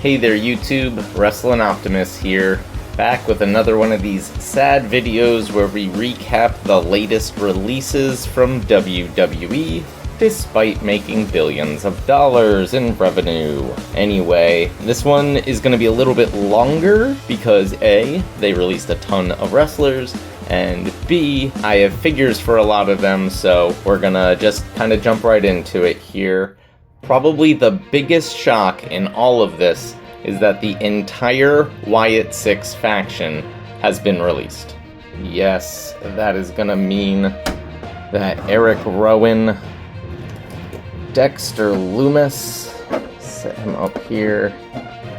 Hey there YouTube, WrestlingOptimus here, back with another one of these sad videos where we recap the latest releases from WWE, despite making billions of dollars in revenue. Anyway, this one is going to be a little bit longer because A, they released a ton of wrestlers, and B, I have figures for a lot of them, so we're gonna just kind of jump right into it here. Probably the biggest shock in all of this is that the entire Wyatt Sicks faction has been released. Yes, that is gonna mean that Eric Rowan, Dexter Loomis, set him up here,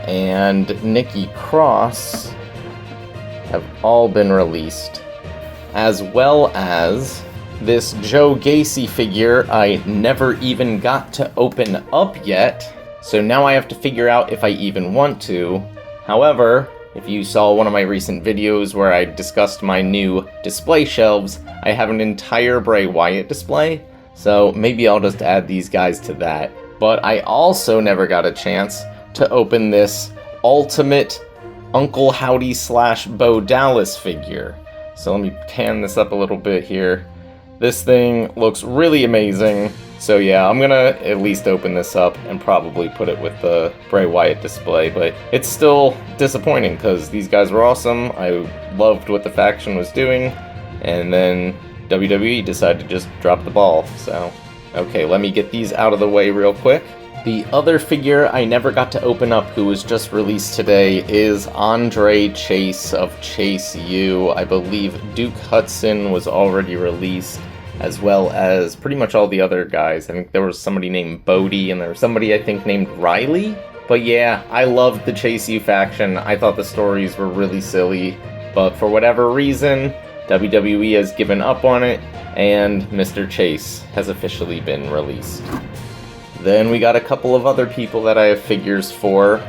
and Nikki Cross have all been released, as well as this Joe Gacy figure I never even got to open up yet, so now I have to figure out if I even want to. However, if you saw one of my recent videos where I discussed my new display shelves, I have an entire Bray Wyatt display, so maybe I'll just add these guys to that. But I also never got a chance to open this Ultimate Uncle Howdy / Bo Dallas figure. So let me pan this up a little bit here. This thing looks really amazing, so yeah, I'm gonna at least open this up and probably put it with the Bray Wyatt display, but it's still disappointing because these guys were awesome, I loved what the faction was doing, and then WWE decided to just drop the ball, so okay, let me get these out of the way real quick. The other figure I never got to open up who was just released today is Andre Chase of Chase U. I believe Duke Hudson was already released, as well as pretty much all the other guys. I think there was somebody named Bodie, and there was somebody I think named Riley. But yeah, I loved the Chase U faction. I thought the stories were really silly, but for whatever reason, WWE has given up on it, and Mr. Chase has officially been released. Then we got a couple of other people that I have figures for.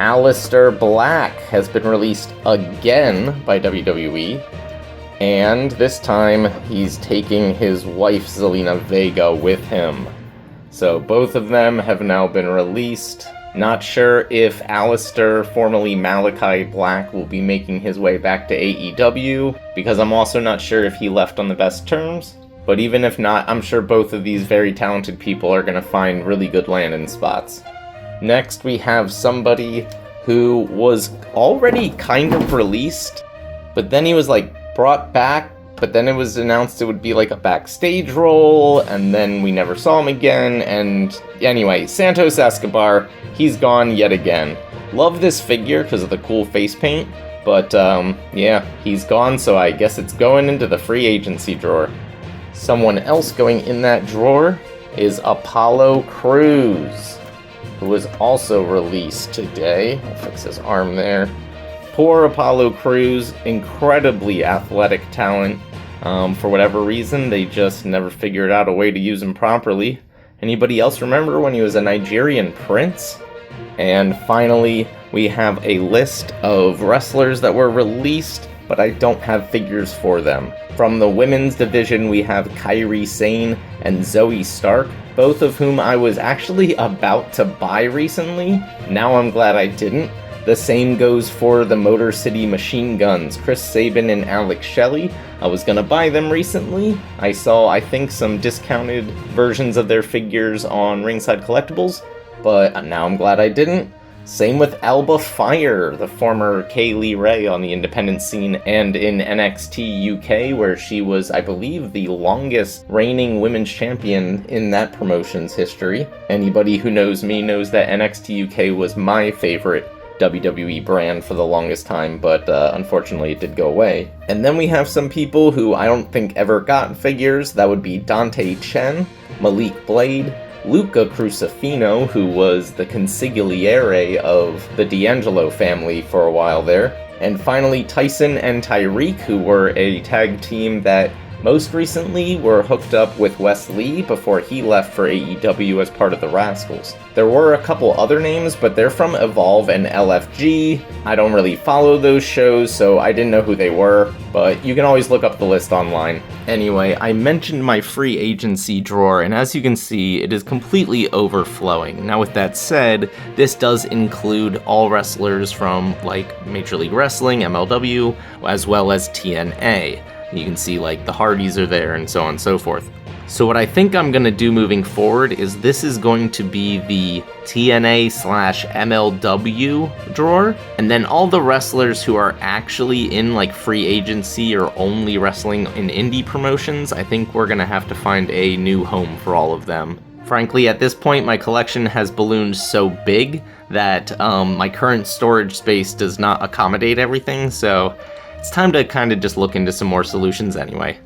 Aleister Black has been released again by WWE, and this time he's taking his wife Zelina Vega with him. So both of them have now been released. Not sure if Aleister, formerly Malachi Black, will be making his way back to AEW, because I'm also not sure if he left on the best terms. But even if not, I'm sure both of these very talented people are going to find really good landing spots. Next, we have somebody who was already kind of released, but then he was brought back, but then it was announced it would be a backstage role, and then we never saw him again, and anyway, Santos Escobar, he's gone yet again. Love this figure because of the cool face paint, but yeah, he's gone, so I guess it's going into the free agency drawer. Someone else going in that drawer is Apollo Crews, who was also released today. I'll fix his arm there. Poor Apollo Crews, incredibly athletic talent. For whatever reason, they just never figured out a way to use him properly. Anybody else remember when he was a Nigerian prince? And finally, we have a list of wrestlers that were released, but I don't have figures for them. From the women's division, we have Kairi Sane and Zoe Stark, both of whom I was actually about to buy recently. Now I'm glad I didn't. The same goes for the Motor City Machine Guns, Chris Sabin and Alex Shelley. I was gonna buy them recently. I saw, I think, some discounted versions of their figures on Ringside Collectibles, but now I'm glad I didn't. Same with Alba Fire, the former Kaylee Ray on the independent scene and in NXT UK, where she was, I believe, the longest reigning women's champion in that promotion's history. Anybody who knows me knows that NXT UK was my favorite WWE brand for the longest time, but unfortunately it did go away. And then we have some people who I don't think ever got figures. That would be Dante Chen, Malik Blade, Luca Crucifino, who was the consigliere of the D'Angelo family for a while there, and finally Tyson and Tyreek, who were a tag team that Most recently, we're hooked up with Wes Lee before he left for AEW as part of the Rascals. There were a couple other names, but they're from Evolve and LFG. I don't really follow those shows, so I didn't know who they were, but you can always look up the list online. Anyway, I mentioned my free agency drawer, and as you can see, it is completely overflowing. Now with that said, this does include all wrestlers from like Major League Wrestling, MLW, as well as TNA. You can see like the Hardys are there and so on and so forth. So what I think I'm going to do moving forward is this is going to be the TNA/MLW drawer, and then all the wrestlers who are actually in like free agency or only wrestling in indie promotions, I think we're going to have to find a new home for all of them. Frankly, at this point, my collection has ballooned so big that my current storage space does not accommodate everything, so it's time to kind of just look into some more solutions anyway.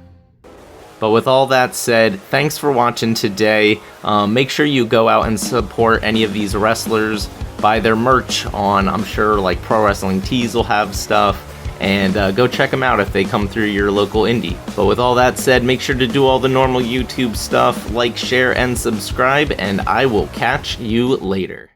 But with all that said, thanks for watching today. Make sure you go out and support any of these wrestlers. Buy their merch on, I'm sure, like Pro Wrestling Tees will have stuff. And go check them out if they come through your local indie. But with all that said, make sure to do all the normal YouTube stuff. Like, share, and subscribe. And I will catch you later.